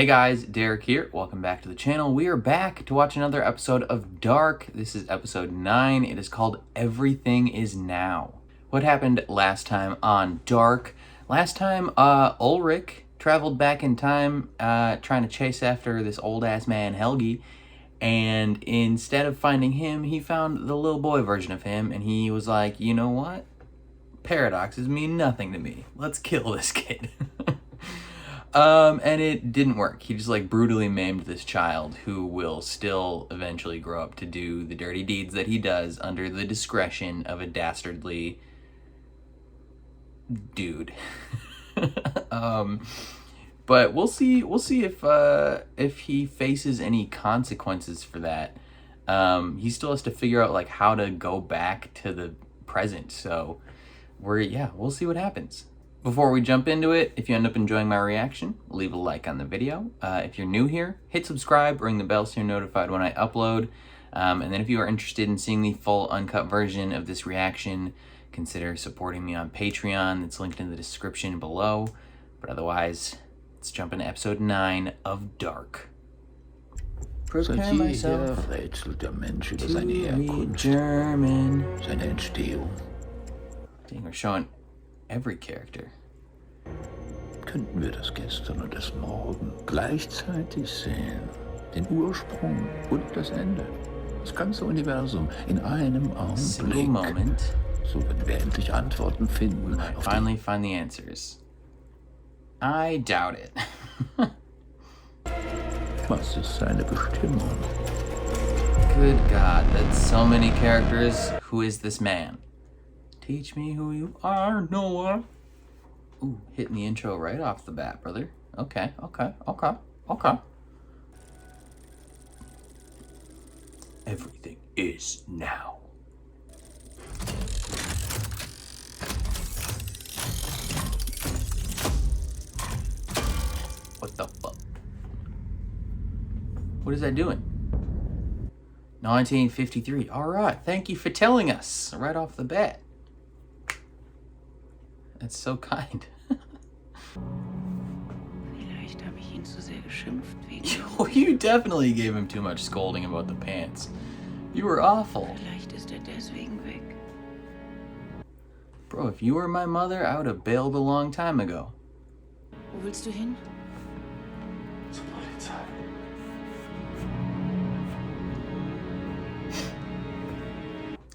Hey guys, Derek here. Welcome back to the channel. We are back to watch another episode of Dark. This is episode 9. It is called Everything Is Now. What happened last time on Dark? Last time, Ulrich traveled back in time, trying to chase after this old-ass man, Helge. And instead of finding him, he found the little boy version of him. And he was like, you know what? Paradoxes mean nothing to me. Let's kill this kid. And it didn't work. He just brutally maimed this child who will still eventually grow up to do the dirty deeds that he does under the discretion of a dastardly dude. But we'll see if he faces any consequences for that. He still has to figure out how to go back to the present. So we'll see what happens. Before we jump into it, if you end up enjoying my reaction, leave a like on the video. If you're new here, hit subscribe, ring the bell so you're notified when I upload. And then if you are interested in seeing the full uncut version of this reaction, consider supporting me on Patreon. It's linked in the description below. But otherwise, let's jump into episode 9 of Dark. Seit jeher rätselt der Mensch über seine Herkunft, seine Entstehung. Dang, we're showing every character. Könnten wir das Gestern und das Morgen gleichzeitig sehen? Den Ursprung und das Ende. Das ganze Universum in einem Augenblick. Moment. So werden wir endlich Antworten finden. We might finally find the answers. I doubt it. Was ist seine Bestimmung? Good God, that's so many characters. Who is this man? Teach me who you are, Noah. Ooh, hitting the intro right off the bat, brother. Okay. Everything is now. What the fuck? What is that doing? 1953. All right. Thank you for telling us right off the bat. That's so kind. Vielleicht habe ich ihn zu sehr geschimpft wegen. You definitely gave him too much scolding about the pants. You were awful. Vielleicht ist deswegen weg. Bro, if you were my mother, I would have bailed a long time ago. Wo willst du hin? Zur Polizei.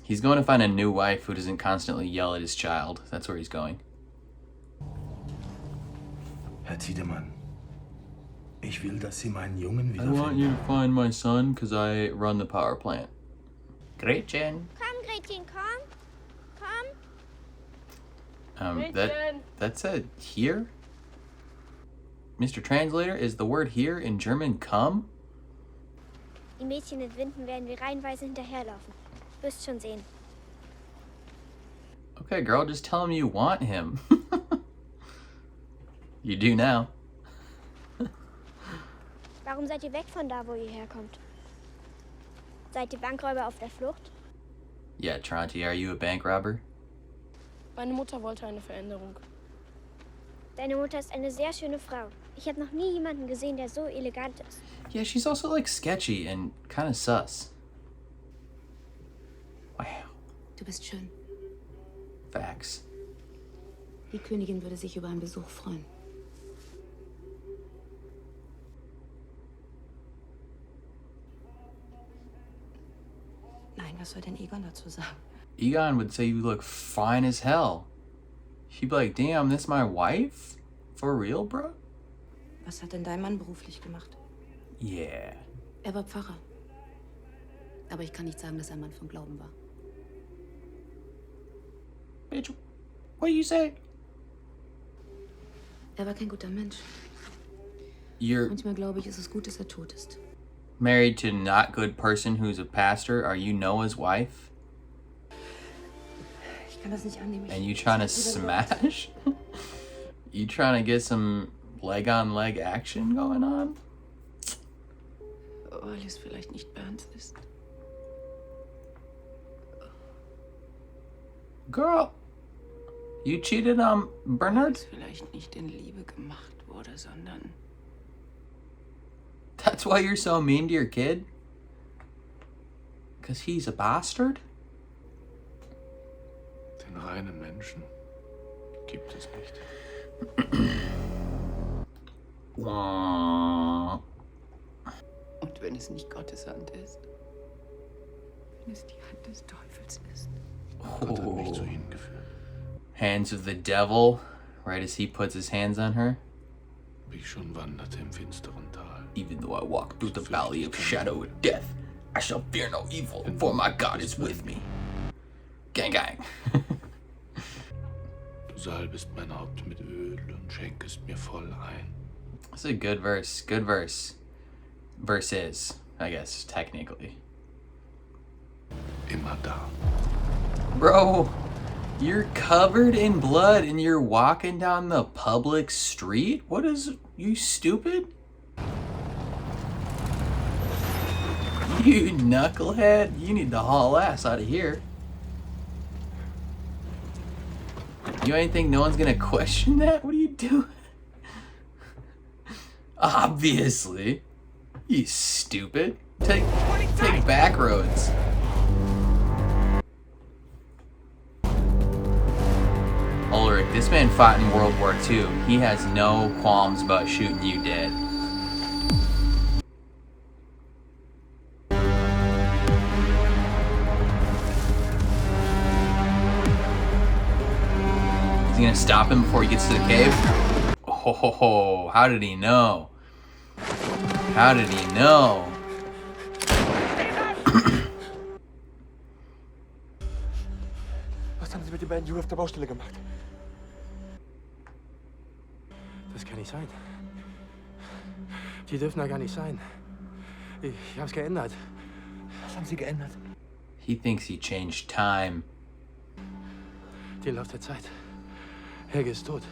He's going to find a new wife who doesn't constantly yell at his child. That's where he's going. Herr Tiedemann, ich will, dass Sie meinen Jungen I want wiederfinden. you to find my son because I run the power plant. Gretchen. Komm, Gretchen, komm. Komm. That said here? Mr. Translator, is the word here in German come? Die Mädchen mit Winden werden wir reihenweise hinterherlaufen. Wirst schon sehen. Okay, girl, just tell him you want him. You do now. Warum seid ihr weg von da, wo ihr herkommt? Seid ihr Bankräuber auf der Flucht? Yeah, Tronti, are you a bank robber? Meine Mutter wollte eine Veränderung. Deine Mutter ist eine sehr schöne Frau. Ich habe noch nie jemanden gesehen, der so elegant ist. Yeah, she's also sketchy and kind of sus. Wow. Du bist schön. Facts. Die Königin würde sich über einen Besuch freuen. Nein, was soll denn Egon dazu sagen? Egon would say you look fine as hell. She'd be like, damn, this my wife? For real, bro? Was hat denn dein Mann beruflich gemacht? Yeah. Er war Pfarrer. Aber ich kann nicht sagen, dass er ein Mann vom Glauben war. Bitch, what you say? Er war kein guter Mensch. You're Manchmal glaube ich, ist es gut, dass er tot ist. married to not good person who's a pastor. Are you Noah's wife? Ich kann das nicht annehmen. And you trying to smash? You trying to get some leg on leg action going on? Weil es vielleicht nicht Bernd ist. Girl, you cheated on Bernard? Weil es vielleicht nicht in Liebe gemacht wurde, sondern That's why you're so mean to your kid? Because he's a bastard? Den reinen Menschen gibt es nicht. Wah. Und wenn es nicht Gottes Hand ist? Wenn es die Hand des Teufels ist? Gott hat mich zu ihnen geführt. Hands of the devil, right as he puts his hands on her. Wie ich schon wanderte im finsteren Tal. Even though I walk through the valley of shadow of death, I shall fear no evil, for my God is with me. Gang, gang. Du salbest mein Haupt mit Öl und schenkest mir voll ein. That's a good verse. Good verse. Verses, I guess, technically. Immer da. Bro, you're covered in blood and you're walking down the public street? What is... You stupid? You knucklehead. You need to haul ass out of here. You ain't think no one's gonna question that? What are you doing? Obviously. You stupid. Take back roads. Ulrich, this man fought in World War II. He has no qualms about shooting you dead. Is he gonna stop him before he gets to the cave? Oh, how did he know? How did he know? Was haben Sie mit den beiden Jungen auf der Baustelle gemacht? Das kann nicht sein. Die dürfen da gar nicht sein. Ich hab's geändert. Was haben Sie geändert? He thinks he changed time. Den Lauf der Zeit. Helge ist tot.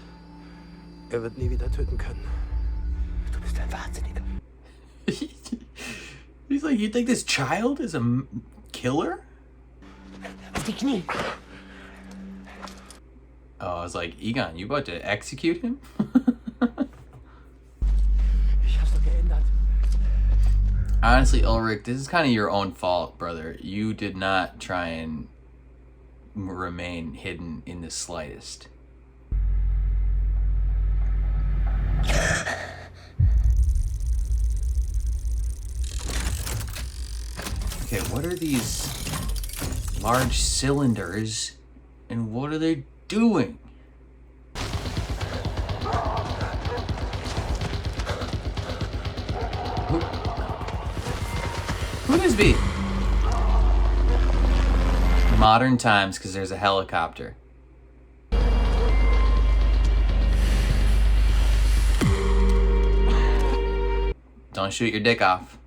Er wird nie wieder töten können. Du bist ein Wahnsinniger. He's like, you think this child is a killer? Auf die Knie. Oh, I was like, Egon, you about to execute him? Ich hab's doch geändert. Honestly, Ulrich, this is kind of your own fault, brother. You did not try and remain hidden in the slightest. Okay, what are these large cylinders and what are they doing? Who this be? Modern times, because there's a helicopter. Don't shoot your dick off.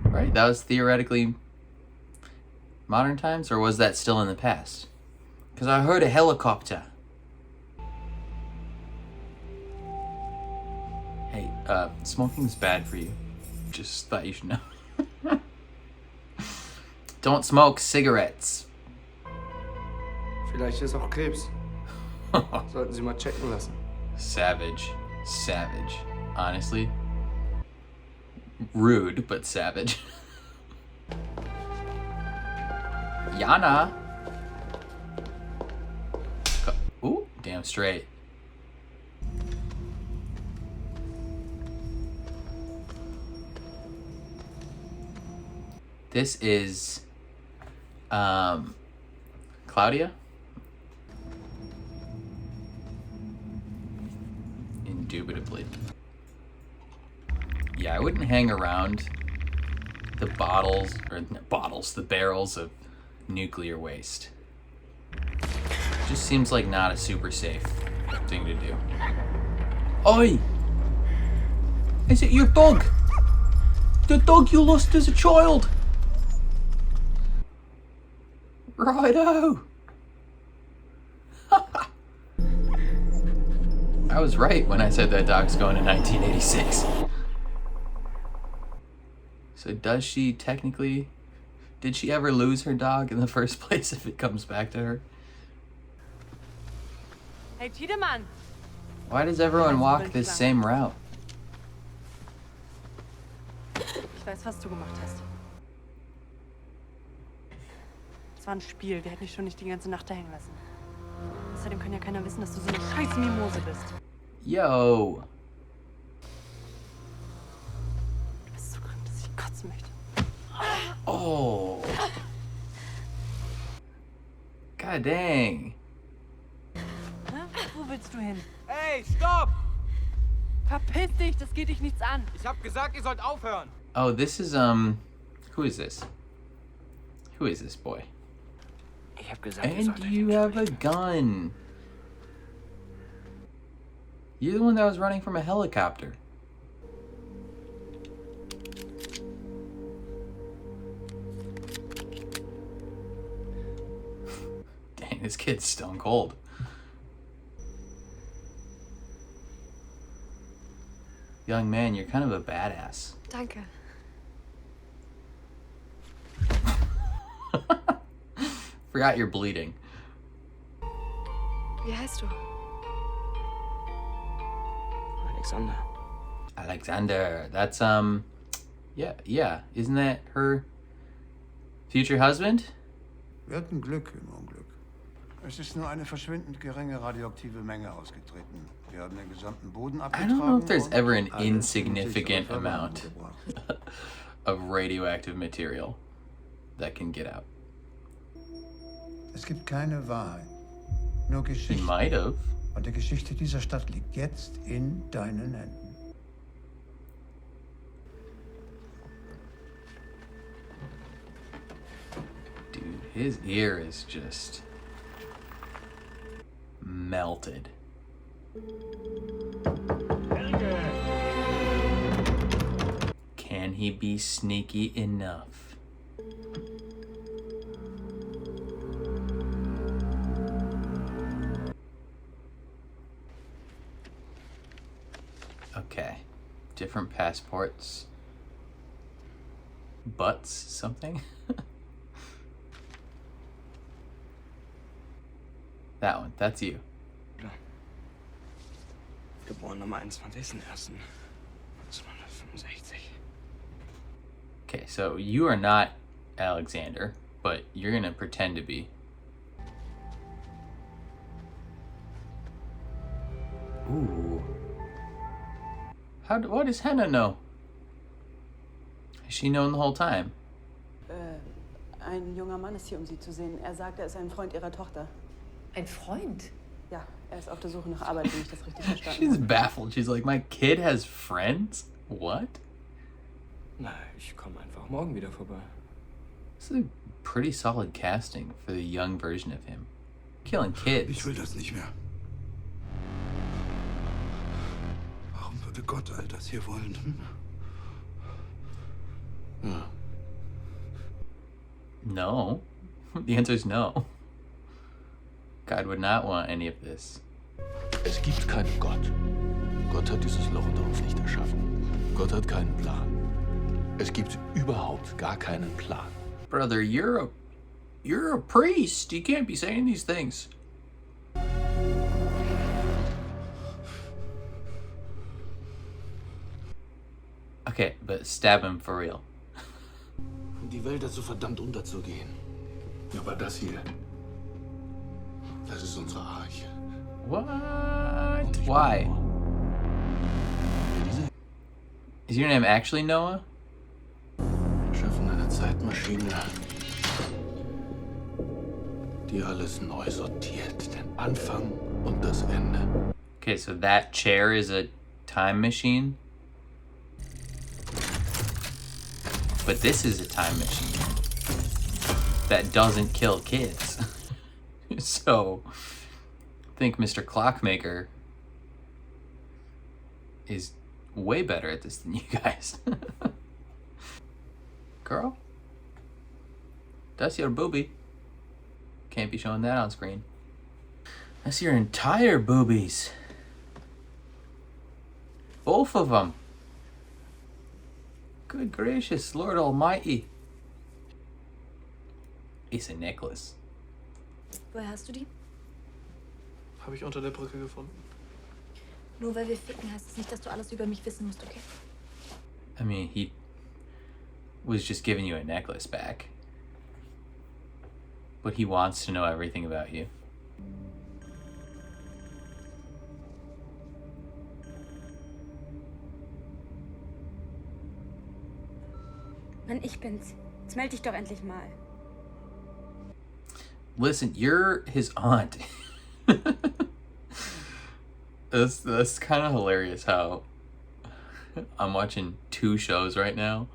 Right, that was theoretically modern times, or was that still in the past? Because I heard a helicopter. Hey, smoking's bad for you. Just thought you should know. Don't smoke cigarettes. Vielleicht ist auch Krebs. Sollten Sie mal checken lassen. Savage. Savage. Honestly. Rude, but savage. Yana. Ooh, damn straight. This is Claudia. Indubitably. Yeah, I wouldn't hang around the the barrels of nuclear waste. Just seems like not a super safe thing to do. Oi! Is it your dog? The dog you lost as a child? Righto! I was right when I said that dog's going to 1986. So does she technically... Did she ever lose her dog in the first place if it comes back to her? Hey, Tiedemann! Why does everyone walk this same route? Ich weiß, was du gemacht hast. Es war ein Spiel. Wir hätten dich schon nicht die ganze Nacht da hängen lassen. Außerdem kann ja keiner wissen, dass du so eine scheiß Mimose bist. Yo. Du bist so krank, dass ich kotzen möchte. Oh. God dang. Na, wo willst du hin? Hey, stopp! Verpiss dich, das geht dich nichts an. Ich hab gesagt, ihr sollt aufhören. Oh, this is, who is this? Who is this boy? Ich hab gesagt, ihr And sollt you have a gun. You're the one that was running from a helicopter. Dang, this kid's stone cold. Young man, you're kind of a badass. Danke. Forgot you're bleeding. Wie heißt du? Alexander. Alexander. That's, yeah. Isn't that her future husband? Wir hatten Glück im Unglück. Es ist nur eine verschwindend geringe radioaktive Menge ausgetreten. Wir haben den gesamten Boden I abgetragen. don't know if there's ever an alles insignificant in amount Verwendung gebracht. of radioactive material that can get out. Es gibt keine Wahrheit, nur He Geschichte. might have. Und die Geschichte dieser Stadt liegt jetzt in deinen Händen. Dude, his ear is just melted. Can he be sneaky enough? Okay. Different passports. Butts, something? That one, that's you. Geboren am 21.01.1965. Okay, so you are not Alexander, but you're gonna pretend to be. Ooh. What does Hannah know? Has she known the whole time? Ein junger Mann ist hier, um sie zu sehen. Er sagt, er ist ein Freund ihrer Tochter. Ein Freund? Ja, er ist auf der Suche nach Arbeit, wenn ich das richtig verstanden She's habe. baffled. She's like, my kid has friends? What? Na, ich komme einfach morgen wieder vorbei. This is a pretty solid casting for the young version of him. Killing kids. Ich will das nicht mehr. Warum würde Gott all das hier wollen? Ja. No. The answer is no. God would not want any of this. Es gibt keinen Gott. Gott hat dieses Loch unter uns nicht erschaffen. Gott hat keinen Plan. Es gibt überhaupt gar keinen Plan. Brother, you're a priest. You can't be saying these things. Okay, but stab him for real. Die Welt ist so verdammt unterzugehen. Aber das hier, das ist unsere Arche. What? Why? Is your name actually Noah? Wir schaffen eine Zeitmaschine, die alles neu sortiert. Den Anfang und das Ende. Okay, so that chair is a time machine. But this is a time machine that doesn't kill kids. So, I think Mr. Clockmaker is way better at this than you guys. Girl, that's your boobie. Can't be showing that on screen. That's your entire boobies. Both of them. Good gracious, Lord Almighty. It's a necklace. Woher hast du die? Habe ich unter der Brücke gefunden. Nur weil wir ficken, heißt es nicht, dass du alles über mich wissen musst, okay? I mean, he was just giving you a necklace back. But he wants to know everything about you. Mann, ich bin's. Jetzt meld dich doch endlich mal. Listen, you're his aunt. That's kind of hilarious how I'm watching 2 shows right now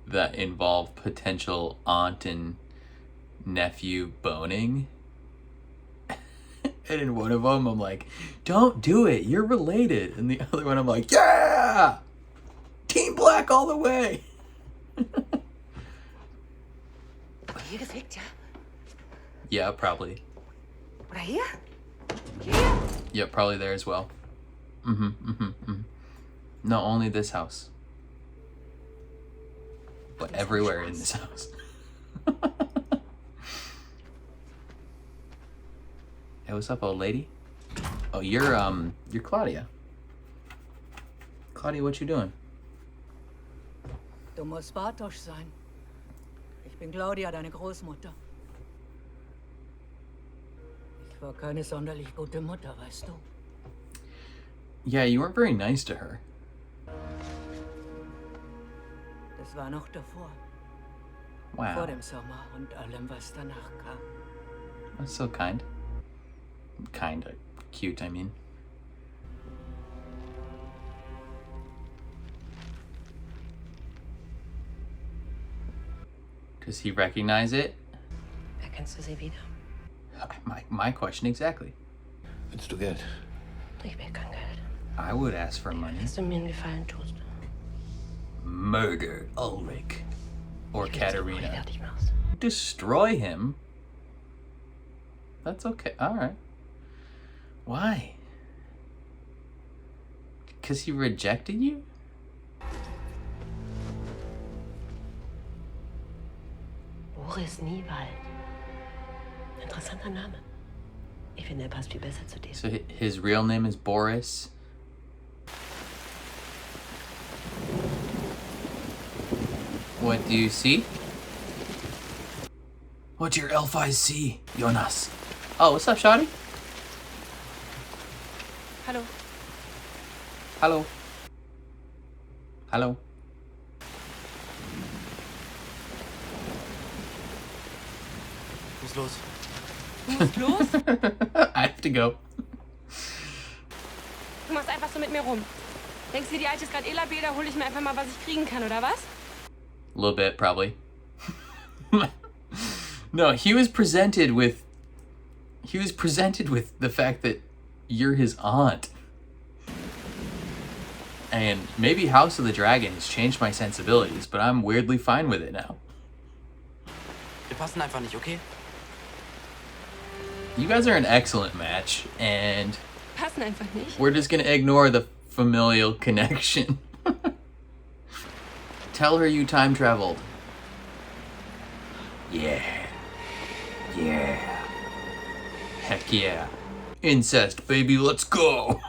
that involve potential aunt and nephew boning. And in one of them, I'm like, don't do it, you're related. And the other one, I'm like, yeah! Team Black all the way! Hier gefickt, ja? Yeah, probably. Oder hier? Hier? Yeah, probably there as well. No, only this house. But everywhere in this house. Hey, what's up, old lady? Oh, you're Claudia. Claudia, what you doing? Du musst Bartosch sein. Ich bin Claudia, deine Großmutter. Ich war keine sonderlich gute Mutter, weißt du? Yeah, you weren't very nice to her. Das war noch davor. Wow. Vor dem Sommer und allem, was danach kam. That's so kind. Kinda cute, I mean. Does he recognize it? Erkennst du sie wieder? My question exactly. Willst du Geld? Ich will kein Geld. I would ask for money. Dass du mir einen Gefallen tust. Murder Ulrich. Or Ich will, dass du Katerina. Ulrich fertig machst. Destroy him? That's okay. Alright. Why? Because he rejected you? Boris Niewald. Interessanter Name. Ich finde, er passt viel besser zu dir. So his real name is Boris. What do you see? What's your elf eyes see, Jonas? Oh, what's up, Shawty? Hallo. Hallo. Hallo. Was los? Du musst los? I have to go. Du machst einfach so mit mir rum. Denkst du, die Alte ist gerade Elabe, da hol ich mir einfach mal, was ich kriegen kann, oder was? A little bit, probably. No, he was presented with the fact that you're his aunt. And maybe House of the Dragon has changed my sensibilities, but I'm weirdly fine with it now. Wir passen einfach nicht, okay? You guys are an excellent match, and Passen einfach nicht. we're just gonna ignore the familial connection. Tell her you time traveled. Yeah. Yeah. Heck yeah. Incest, baby, let's go.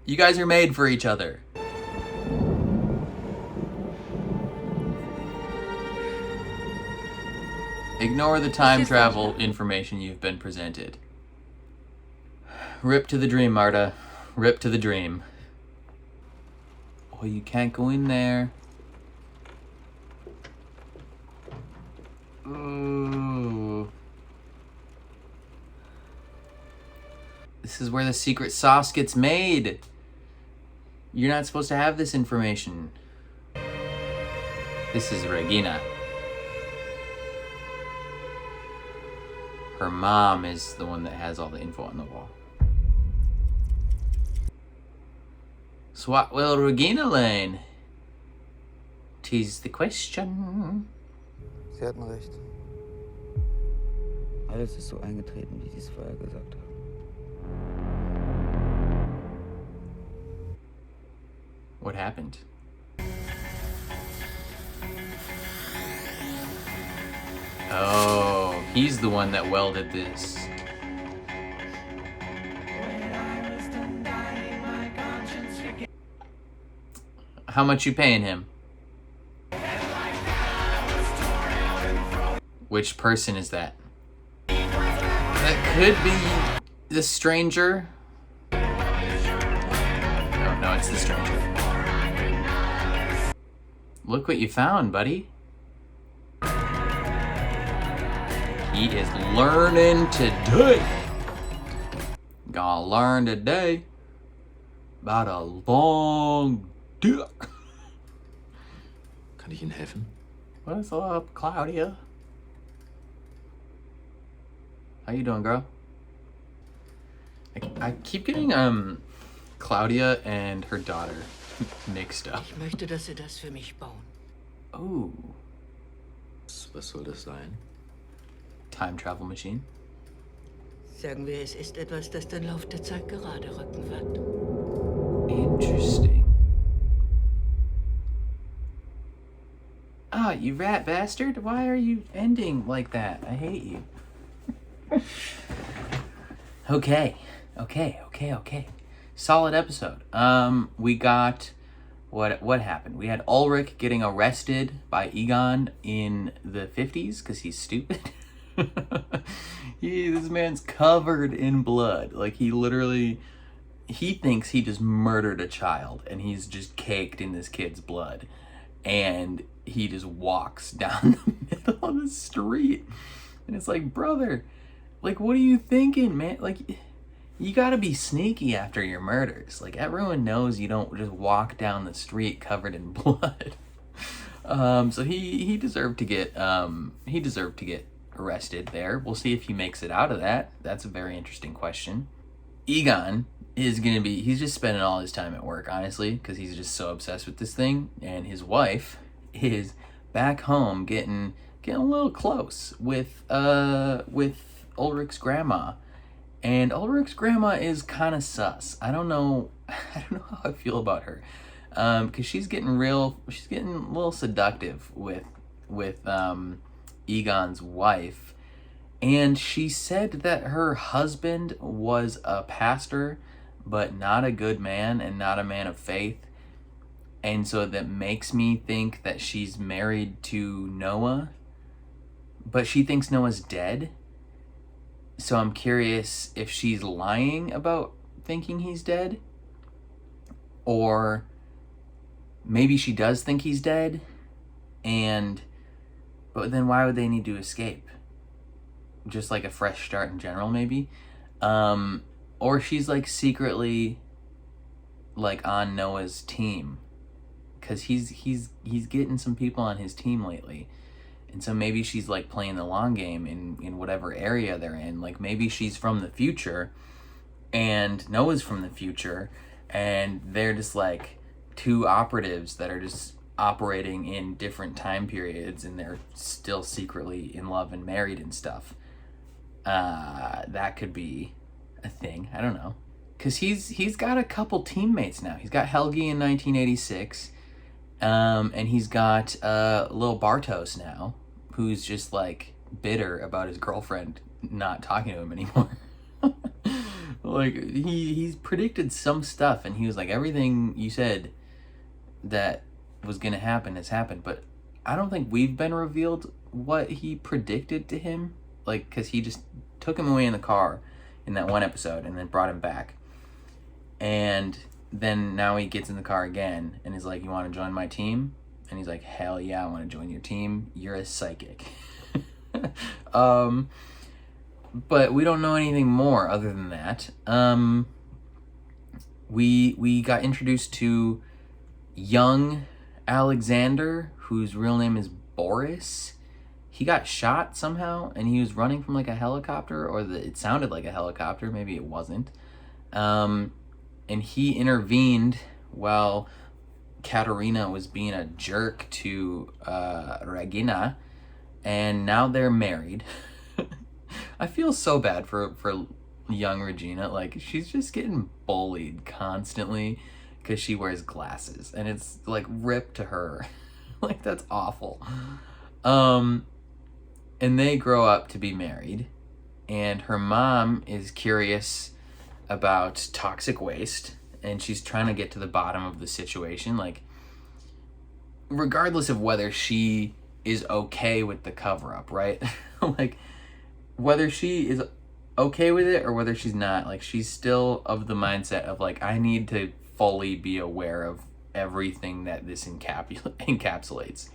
You guys are made for each other. Ignore the time travel information you've been presented. Rip to the dream, Marta. Rip to the dream. Oh, you can't go in there. Ooh. This is where the secret sauce gets made. You're not supposed to have this information. This is Regina. Her mom is the one that has all the info on the wall. So what will Regina learn? 'Tis the question. Sie hatten recht. Alles ist so eingetreten, wie Sie es vorher gesagt haben. What happened? Oh, He's the one that welded this. How much you paying him? Which person is that? That could be the stranger. No, it's the stranger. Look what you found, buddy. He is learning today. Gonna learn today about a long dick. Kann ich Ihnen helfen? What's up, Claudia? How you doing, girl? I keep getting Claudia and her daughter mixed up. Ich möchte, dass Sie das für mich bauen. Oh. Was soll das sein? Time travel machine. Sagen wir, es ist etwas, das den Lauf der Zeit gerade rücken wird. Interesting. Ah, you rat bastard! Why are you ending like that? I hate you. Okay. Solid episode. We got what happened? We had Ulrich getting arrested by Egon in the 50s because he's stupid. This man's covered in blood. Like he thinks he just murdered a child and he's just caked in this kid's blood. And he just walks down the middle of the street. And it's like, brother, like, what are you thinking, man? Like, you gotta be sneaky after your murders. Like, everyone knows you don't just walk down the street covered in blood. So he deserved to get arrested there. We'll see if he makes it out of that. That's a very interesting question. Egon is he's just spending all his time at work, honestly, because he's just so obsessed with this thing. And his wife is back home getting a little close with Ulrich's grandma. And Ulrich's grandma is kind of sus. I don't know how I feel about her. Because she's getting a little seductive with Egon's wife. And she said that her husband was a pastor, but not a good man and not a man of faith. And so that makes me think that she's married to Noah, but she thinks Noah's dead. So I'm curious if she's lying about thinking he's dead, or maybe she does think he's dead, but then why would they need to escape? Just like a fresh start in general, maybe? Or she's like secretly like on Noah's team, because he's getting some people on his team lately. And so maybe she's like playing the long game in whatever area they're in. Like maybe she's from the future and Noah's from the future, and they're just like two operatives that are just operating in different time periods, and they're still secretly in love and married and stuff. That could be a thing. I don't know. Because he's got a couple teammates now. He's got Helge in 1986. And he's got little Bartos now, who's just like bitter about his girlfriend not talking to him anymore. Like he's predicted some stuff, and he was like, everything you said that was gonna happen has happened, but I don't think we've been revealed what he predicted to him. Like, because he just took him away in the car in that one episode and then brought him back, and then now he gets in the car again and is like, you want to join my team? And he's like, hell yeah, I want to join your team. You're a psychic. But we don't know anything more other than that. We got introduced to young Alexander, whose real name is Boris. He got shot somehow, and he was running from like a helicopter, or it sounded like a helicopter. Maybe it wasn't. And he intervened while Katerina was being a jerk to Regina, and now they're married. I feel so bad for young Regina. Like, she's just getting bullied constantly because she wears glasses, and it's like ripped to her. Like, that's awful. And And they grow up to be married. And her mom is curious about toxic waste. And she's trying to get to the bottom of the situation. Like, regardless of whether she is okay with the cover-up, right? Like, whether she is okay with it or whether she's not, like, she's still of the mindset of, like, I need to fully be aware of everything that this encapsulates.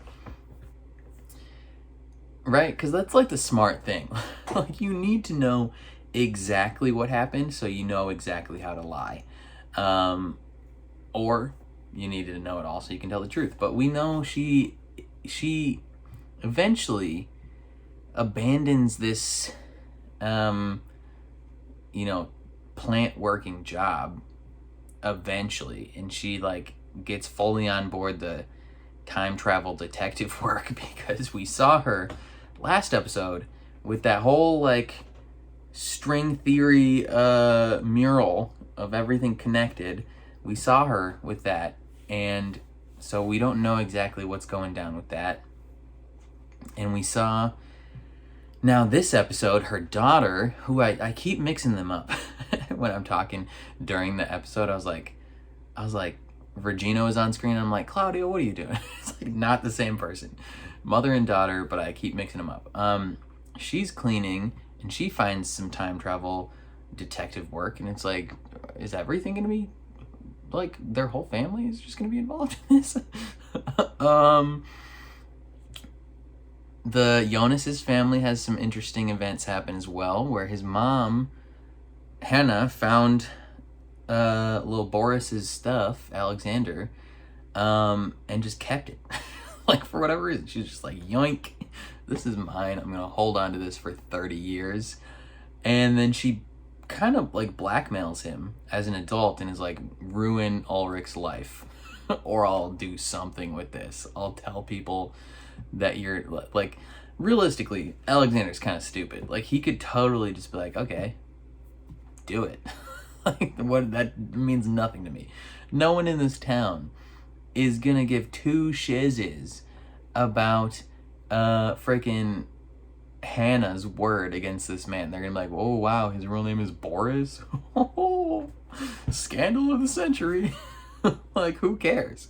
Right? Because that's, like, the smart thing. Like, you need to know exactly what happened so you know exactly how to lie. Or you need to know it all so you can tell the truth. But we know she eventually abandons this, plant working job eventually. And she, like, gets fully on board the time travel detective work because we saw her last episode with that whole, like, string theory mural of everything connected. We saw her with that, and so we don't know exactly what's going down with that. And we saw now this episode her daughter, who I keep mixing them up when I'm talking during the episode. I was like Regina was on screen and I'm like, Claudia, what are you doing? It's like not the same person, mother and daughter, but I keep mixing them up. She's cleaning and she finds some time travel detective work, and it's like, is everything gonna be like their whole family is just gonna be involved in this? The Jonas's family has some interesting events happen as well, where his mom Hannah found little Boris's stuff, Alexander, and just kept it. Like, for whatever reason, she's just like, yoink, this is mine, I'm gonna hold on to this for 30 years. And then she kind of like blackmails him as an adult and is like, ruin Ulrich's life or I'll do something with this. I'll tell people that you're like, realistically, Alexander's kind of stupid. Like, he could totally just be like, okay, do it. Like, what, that means nothing to me. No one in this town is gonna give two shizzes about freaking Hannah's word against this man. They're gonna be like, oh wow, his real name is Boris. Scandal of the century. Like, who cares?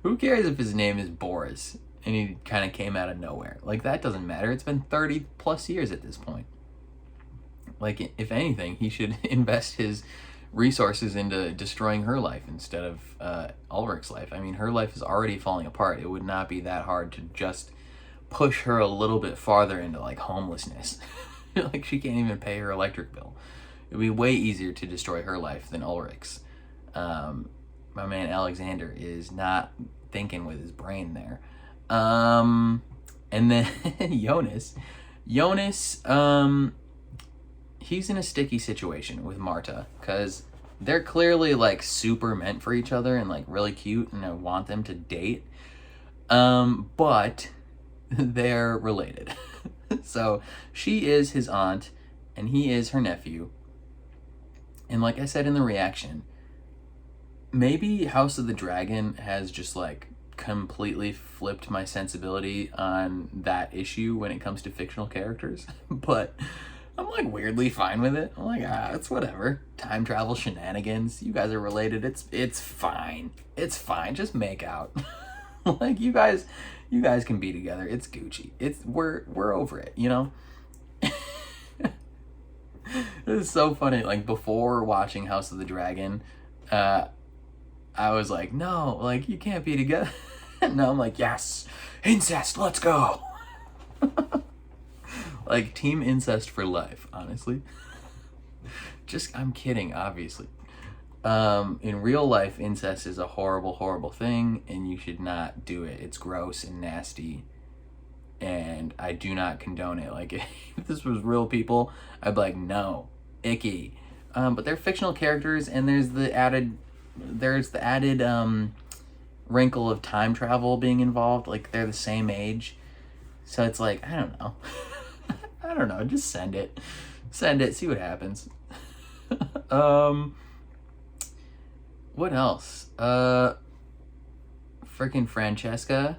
Who cares if his name is Boris and he kind of came out of nowhere? Like, that doesn't matter. It's been 30 plus years at this point. Like, if anything, he should invest his resources into destroying her life instead of Ulrich's life. I mean, her life is already falling apart. It would not be that hard to just push her a little bit farther into, like, homelessness. Like, she can't even pay her electric bill. It would be way easier to destroy her life than Ulrich's. My man Alexander is not thinking with his brain there. And then Jonas, he's in a sticky situation with Marta because they're clearly, like, super meant for each other and, like, really cute, and I want them to date. But they're related. So she is his aunt and he is her nephew. And like I said in the reaction, maybe House of the Dragon has just, like, completely flipped my sensibility on that issue when it comes to fictional characters. But I'm, like, weirdly fine with it. I'm like, it's whatever. Time travel shenanigans. You guys are related. It's fine. It's fine. Just make out. Like, you guys can be together. It's Gucci. We're over it, you know? It is so funny. Like, before watching House of the Dragon, I was like, no, like, you can't be together. Now I'm like, yes, incest, let's go. Like, team incest for life, honestly. Just, I'm kidding, obviously. In real life, incest is a horrible, horrible thing, and you should not do it. It's gross and nasty, and I do not condone it. Like, if this was real people, I'd be like, no, icky. But they're fictional characters, and there's the added wrinkle of time travel being involved. Like, they're the same age, so it's like, I don't know. I don't know. Just send it, see what happens. What else? Freaking Francesca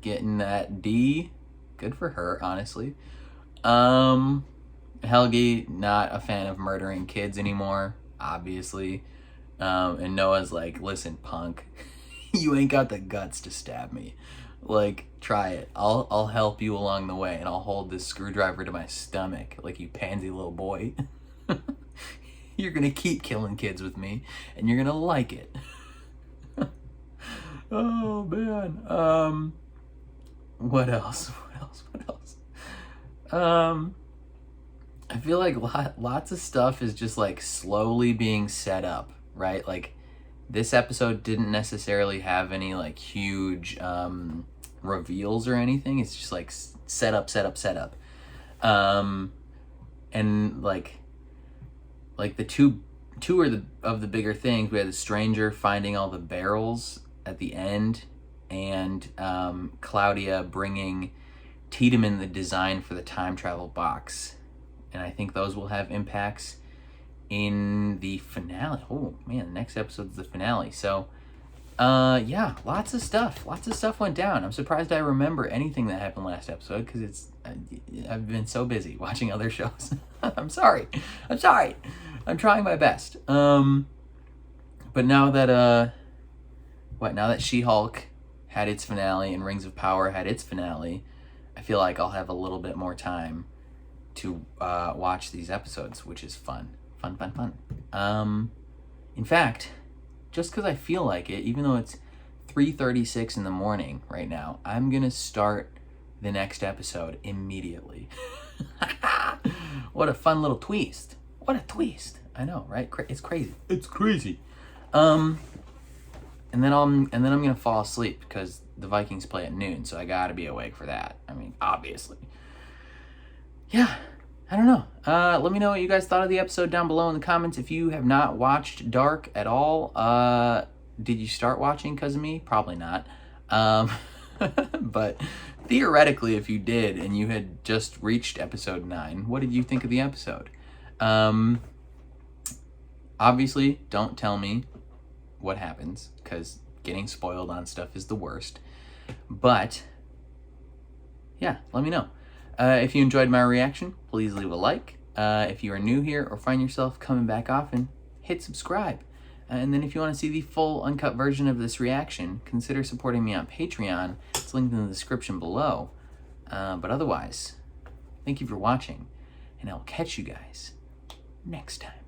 getting that D. Good for her, honestly. Helge, not a fan of murdering kids anymore, obviously. And Noah's like, listen, punk, you ain't got the guts to stab me. Like, try it. I'll help you along the way, and I'll hold this screwdriver to my stomach like you pansy little boy. You're gonna keep killing kids with me, and you're gonna like it. Oh, man. What else? I feel like lots of stuff is just like slowly being set up, right? Like this episode didn't necessarily have any like huge reveals or anything. It's just like set up. And like the two of the bigger things. We had the stranger finding all the barrels at the end, and Claudia bringing Tiedemann the design for the time travel box. And I think those will have impacts in the finale. Oh man, the next episode's the finale. So yeah, lots of stuff went down. I'm surprised I remember anything that happened last episode, because I've been so busy watching other shows. I'm sorry. I'm trying my best. But now that She-Hulk had its finale and Rings of Power had its finale, I feel like I'll have a little bit more time to watch these episodes, which is fun. In fact, just because I feel like it, even though it's 3:36 in the morning right now, I'm gonna start the next episode immediately. What a fun little twist. What a twist. I know, right? It's crazy. And then I'm gonna fall asleep because the Vikings play at noon, so I gotta be awake for that. I mean, obviously. Yeah, I don't know. Let me know what you guys thought of the episode down below in the comments. If you have not watched Dark at all, did you start watching because of me? Probably not. But theoretically, if you did and you had just reached episode 9, what did you think of the episode? Obviously, don't tell me what happens, because getting spoiled on stuff is the worst. But yeah, let me know. If you enjoyed my reaction, please leave a like. If you are new here or find yourself coming back often, hit subscribe. And then if you want to see the full uncut version of this reaction, consider supporting me on Patreon. It's linked in the description below. But otherwise, thank you for watching, and I'll catch you guys next time.